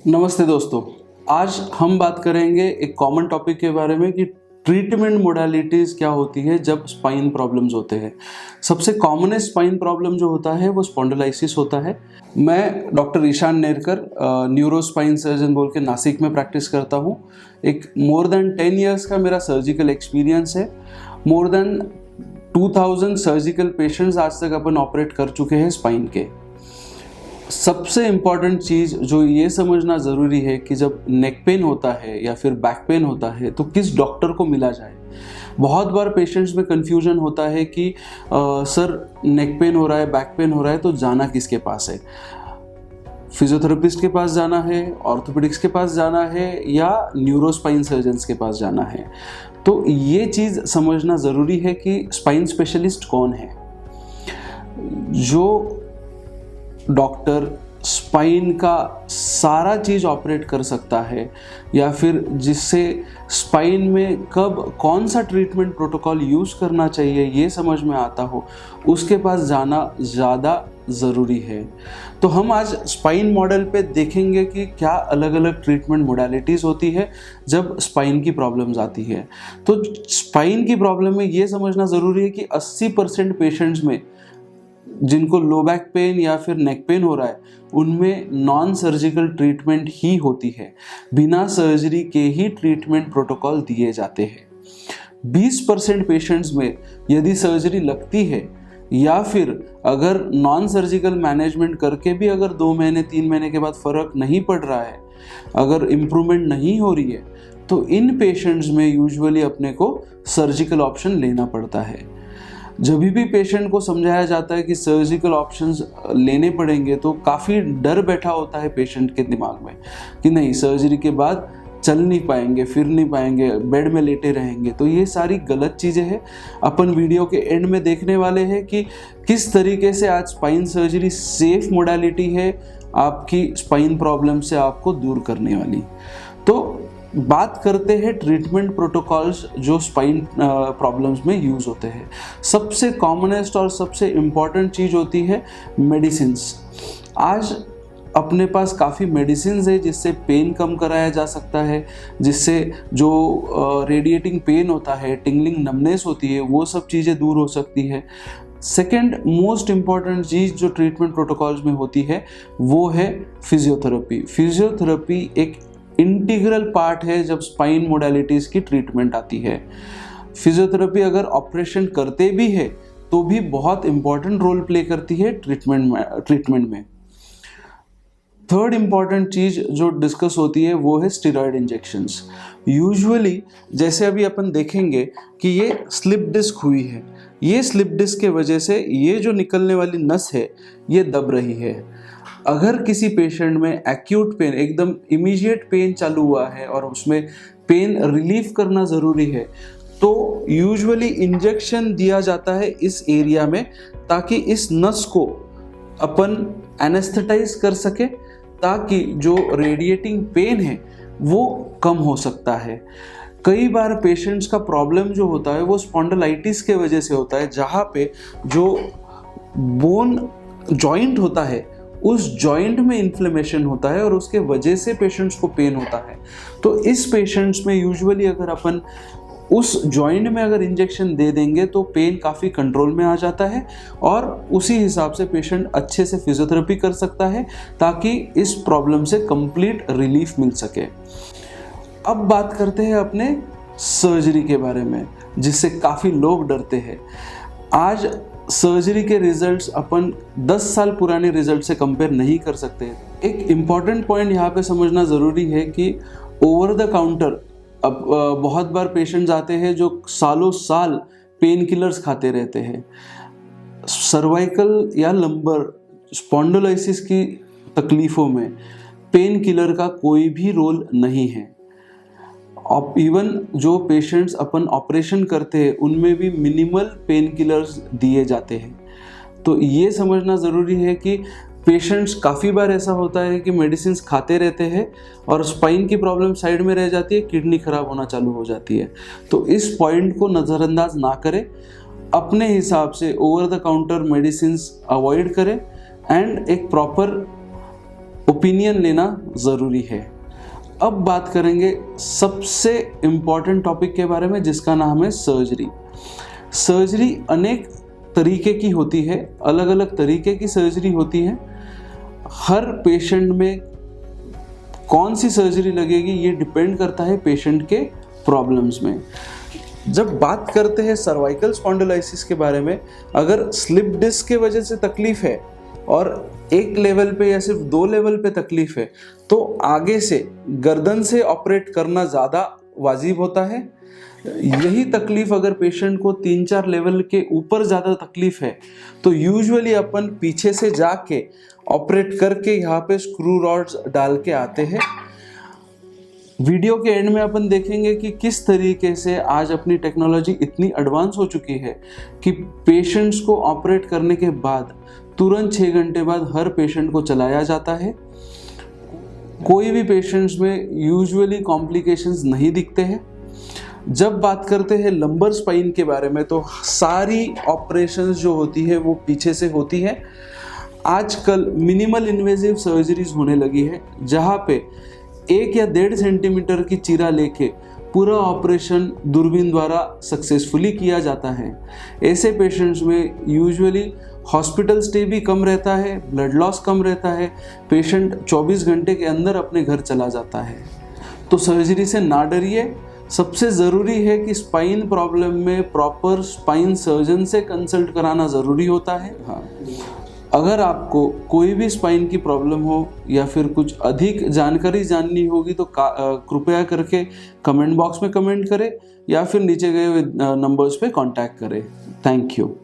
नमस्ते दोस्तों, आज हम बात करेंगे एक कॉमन टॉपिक के बारे में कि ट्रीटमेंट मोडालिटीज़ क्या होती है जब स्पाइन प्रॉब्लम्स होते हैं। सबसे कॉमनेस्ट स्पाइन प्रॉब्लम जो होता है वो स्पॉन्डिलाइसिस होता है। मैं doctor Ishan Nerkar neuro spine surgeon बोल के नासिक में प्रैक्टिस करता हूँ। एक मोर देन 10 ईयर्स का मेरा सर्जिकल एक्सपीरियंस है। मोर देन 2000 सर्जिकल पेशेंट्स आज तक अपन ऑपरेट कर चुके हैं स्पाइन के। सबसे इम्पॉर्टेंट चीज़ जो ये समझना ज़रूरी है कि जब नेक पेन होता है या फिर बैक पेन होता है तो किस डॉक्टर को मिला जाए। बहुत बार पेशेंट्स में कन्फ्यूजन होता है कि सर नेक पेन हो रहा है, बैक पेन हो रहा है, तो जाना किसके पास है। फिजियोथेरेपिस्ट के पास जाना है, ऑर्थोपेडिक्स के पास जाना है या न्यूरोस्पाइन सर्जन्स के पास जाना है। तो ये चीज़ समझना ज़रूरी है कि स्पाइन स्पेशलिस्ट कौन है। जो डॉक्टर स्पाइन का सारा चीज़ ऑपरेट कर सकता है या फिर जिससे स्पाइन में कब कौन सा ट्रीटमेंट प्रोटोकॉल यूज़ करना चाहिए ये समझ में आता हो, उसके पास जाना ज़्यादा ज़रूरी है। तो हम आज स्पाइन मॉडल पे देखेंगे कि क्या अलग अलग ट्रीटमेंट मोडालिटीज़ होती है जब स्पाइन की प्रॉब्लम्स आती है। तो स्पाइन की प्रॉब्लम में ये समझना ज़रूरी है कि 80% पेशेंट्स में जिनको लो बैक पेन या फिर नेक पेन हो रहा है उनमें नॉन सर्जिकल ट्रीटमेंट ही होती है। बिना सर्जरी के ही ट्रीटमेंट प्रोटोकॉल दिए जाते हैं। 20% पेशेंट्स में यदि सर्जरी लगती है या फिर अगर नॉन सर्जिकल मैनेजमेंट करके भी अगर 2 महीने 3 महीने के बाद फ़र्क नहीं पड़ रहा है, अगर इम्प्रूवमेंट नहीं हो रही है, तो इन पेशेंट्स में यूजुअली अपने को सर्जिकल ऑप्शन लेना पड़ता है। जब भी पेशेंट को समझाया जाता है कि सर्जिकल ऑप्शंस लेने पड़ेंगे तो काफ़ी डर बैठा होता है पेशेंट के दिमाग में कि नहीं, सर्जरी के बाद चल नहीं पाएंगे, फिर नहीं पाएंगे, बेड में लेटे रहेंगे। तो ये सारी गलत चीज़ें हैं। अपन वीडियो के एंड में देखने वाले हैं कि किस तरीके से आज स्पाइन सर्जरी सेफ मोडालिटी है आपकी स्पाइन प्रॉब्लम से आपको दूर करने वाली। तो बात करते हैं ट्रीटमेंट प्रोटोकॉल्स जो स्पाइन प्रॉब्लम्स में यूज़ होते हैं। सबसे कॉमनेस्ट और सबसे इम्पॉर्टेंट चीज़ होती है मेडिसिन्स। आज अपने पास काफ़ी मेडिसिन्स है जिससे पेन कम कराया जा सकता है, जिससे जो रेडिएटिंग पेन होता है, टिंगलिंग नमनेस होती है, वो सब चीज़ें दूर हो सकती है। सेकेंड मोस्ट इम्पॉर्टेंट चीज़ जो ट्रीटमेंट प्रोटोकॉल्स में होती है वो है फिजियोथेरेपी। फिजियोथेरेपी एक इंटीग्रल पार्ट है जब स्पाइन मोडालिटीज़ की ट्रीटमेंट आती है। फिजियोथेरेपी अगर ऑपरेशन करते भी है तो भी बहुत इंपॉर्टेंट रोल प्ले करती है ट्रीटमेंट में। थर्ड इंपॉर्टेंट चीज़ जो डिस्कस होती है वो है स्टेरॉयड इंजेक्शंस। यूजुअली जैसे अभी अपन देखेंगे कि ये स्लिप डिस्क हुई है, ये स्लिप डिस्क के वजह से ये जो निकलने वाली नस है ये दब रही है। अगर किसी पेशेंट में एक्यूट पेन, एकदम इमीडिएट पेन चालू हुआ है और उसमें पेन रिलीफ करना ज़रूरी है तो यूजुअली इंजेक्शन दिया जाता है इस एरिया में ताकि इस नस को अपन एनेस्थेटाइज कर सके, ताकि जो रेडिएटिंग पेन है वो कम हो सकता है। कई बार पेशेंट्स का प्रॉब्लम जो होता है वो स्पॉन्डिलाइटिस के वजह से होता है, जहाँ पे जो बोन जॉइंट होता है उस जॉइंट में इन्फ्लेमेशन होता है और उसके वजह से पेशेंट्स को पेन होता है। तो इस पेशेंट्स में यूजुअली अगर अपन उस जॉइंट में अगर इंजेक्शन दे देंगे तो पेन काफ़ी कंट्रोल में आ जाता है और उसी हिसाब से पेशेंट अच्छे से फिजियोथेरेपी कर सकता है ताकि इस प्रॉब्लम से कंप्लीट रिलीफ मिल सके। अब बात करते हैं अपने सर्जरी के बारे में, जिससे काफ़ी लोग डरते हैं। आज सर्जरी के रिजल्ट्स अपन 10 साल पुराने रिजल्ट से कंपेयर नहीं कर सकते। एक इम्पॉर्टेंट पॉइंट यहाँ पे समझना ज़रूरी है कि ओवर द काउंटर अब बहुत बार पेशेंट्स आते हैं जो सालों साल पेन किलर्स खाते रहते हैं। सर्वाइकल या लंबर स्पॉन्डिलोसिस की तकलीफ़ों में पेन किलर का कोई भी रोल नहीं है। इवन जो पेशेंट्स अपन ऑपरेशन करते हैं उनमें भी मिनिमल पेन किलर्स दिए जाते हैं। तो ये समझना ज़रूरी है कि पेशेंट्स काफ़ी बार ऐसा होता है कि मेडिसिन खाते रहते हैं और स्पाइन की प्रॉब्लम साइड में रह जाती है, किडनी खराब होना चालू हो जाती है। तो इस पॉइंट को नज़रअंदाज ना करें, अपने हिसाब से over the counter medicine avoid करें एंड एक प्रॉपर ओपिनियन लेना ज़रूरी है। अब बात करेंगे सबसे इम्पॉर्टेंट टॉपिक के बारे में, जिसका नाम है सर्जरी। सर्जरी अनेक तरीके की होती है, अलग अलग तरीके की सर्जरी होती है। हर पेशेंट में कौन सी सर्जरी लगेगी ये डिपेंड करता है पेशेंट के प्रॉब्लम्स में। जब बात करते हैं सर्वाइकल स्पॉन्डिलोलिसिस के बारे में, अगर स्लिप डिस्क के वजह से तकलीफ है और एक लेवल पे या सिर्फ 2 लेवल पे तकलीफ है, तो आगे से गर्दन से ऑपरेट करना ज़्यादा वाजिब होता है। यही तकलीफ अगर पेशेंट को 3-4 लेवल के ऊपर ज़्यादा तकलीफ है, तो यूजुअली अपन पीछे से जाके ऑपरेट करके यहाँ पे स्क्रू रॉड्स डाल के आते हैं। वीडियो के एंड में अपन देखेंगे कि किस तरीके से आज अपनी टेक्नोलॉजी इतनी एडवांस हो चुकी है कि पेशेंट्स को ऑपरेट करने के बाद तुरंत 6 घंटे बाद हर पेशेंट को चलाया जाता है। कोई भी पेशेंट्स में यूजुअली कॉम्प्लिकेशंस नहीं दिखते हैं। जब बात करते हैं लंबर स्पाइन के बारे में, तो सारी ऑपरेशंस जो होती है वो पीछे से होती है। आजकल मिनिमल इन्वेजिव सर्जरीज होने लगी है, जहाँ पे 1 या 1.5 सेंटीमीटर की चीरा लेके पूरा ऑपरेशन दूरबीन द्वारा सक्सेसफुली किया जाता है। ऐसे पेशेंट्स में यूजुअली हॉस्पिटल स्टे भी कम रहता है, ब्लड लॉस कम रहता है, पेशेंट 24 घंटे के अंदर अपने घर चला जाता है। तो सर्जरी से ना डरिए। सबसे ज़रूरी है कि स्पाइन प्रॉब्लम में प्रॉपर स्पाइन सर्जन से कंसल्ट कराना ज़रूरी होता है। हाँ, अगर आपको कोई भी स्पाइन की प्रॉब्लम हो या फिर कुछ अधिक जानकारी जाननी होगी, तो कृपया करके कमेंट बॉक्स में कमेंट करें या फिर नीचे गए हुए नंबर्स पे कांटेक्ट करें। Thank you.